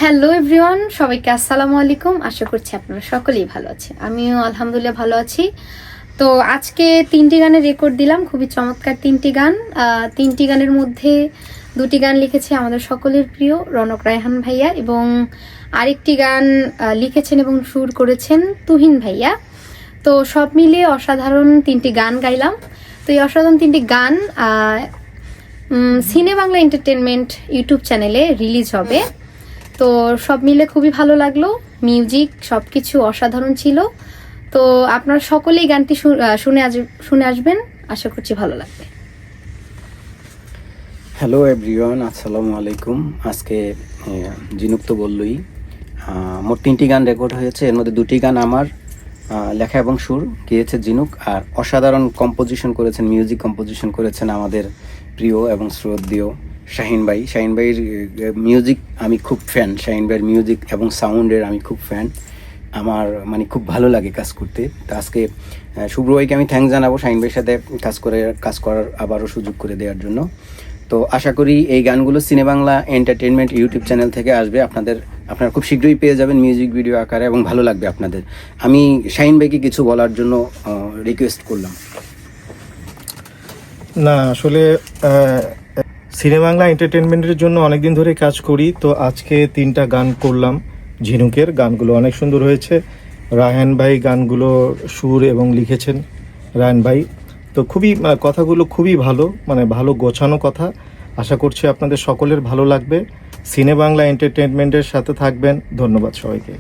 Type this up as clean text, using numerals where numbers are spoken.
Hello everyone, সবাইকে আসসালামু আলাইকুম। আশা করছি আপনারা সকলেই ভালো আছেন। আমিও আলহামদুলিল্লাহ ভালো আছি। তো আজকে 3টি গানের রেকর্ড দিলাম, খুবই চমৎকার 3টি গান। 3টি গানের মধ্যে 2টি গান লিখেছে আমাদের সকলের প্রিয় রনক রায়হান ভাইয়া, এবং আরেকটি গান লিখেছেন এবং সুর করেছেন তুহিন ভাইয়া। তো সব মিলিয়ে অসাধারণ 3টি গান গাইলাম। তো এই অসাধারণ 3টি গান সিনে বাংলা এন্টারটেনমেন্ট ইউটিউব চ্যানেলে রিলিজ হবে। তো সব মিলে খুবই ভালো লাগলো, মিউজিক সব কিছু অসাধারণ ছিল। তো আপনারা সকলেই গানটি শুনে আসবেন, আশা করছি ভালো লাগবে। হ্যালো এভরিওয়ান, আসসালামু আলাইকুম। আজকে জিনুক তো বললই, মোট 3টি গান রেকর্ড হয়েছে। এর মধ্যে 2টি গান আমার লেখা এবং সুর গিয়েছে জিনুক, আর অসাধারণ কম্পোজিশন করেছেন, মিউজিক কম্পোজিশন করেছেন আমাদের প্রিয় এবং শ্রদ্ধেয় শাহিন ভাই। শাহিন ভাইয়ের মিউজিক আমি খুব ফ্যান, শাহিন ভাইয়ের মিউজিক এবং সাউন্ডের আমি খুব ফ্যান। আমার মানে খুব ভালো লাগে কাজ করতে। তো আজকে শুভ্র ভাইকে আমি থ্যাঙ্কস জানাবো শাহিন ভাইয়ের সাথে কাজ করার আবারও সুযোগ করে দেওয়ার জন্য। তো আশা করি এই গানগুলো সিনে বাংলা এন্টারটেনমেন্ট ইউটিউব চ্যানেল থেকে আসবে, আপনারা খুব শীঘ্রই পেয়ে যাবেন মিউজিক ভিডিও আকারে, এবং ভালো লাগবে আপনাদের। আমি শাহিন ভাইকে কিছু বলার জন্য রিকোয়েস্ট করলাম। না, আসলে সিনে বাংলা এন্টারটেনমেন্টের জন্য অনেকদিন ধরে কাজ করি। তো আজকে 3টা গান করলাম ঝিনুকের। গানগুলো অনেক সুন্দর হয়েছে। রায়হান ভাই গানগুলো সুর এবং লিখেছেন রায়হান ভাই। তো কথাগুলো খুবই ভালো, মানে ভালো গোছানো কথা। আশা করছি আপনাদের সকলের ভালো লাগবে। সিনে বাংলা এন্টারটেনমেন্টের সাথে থাকবেন। ধন্যবাদ সবাইকে।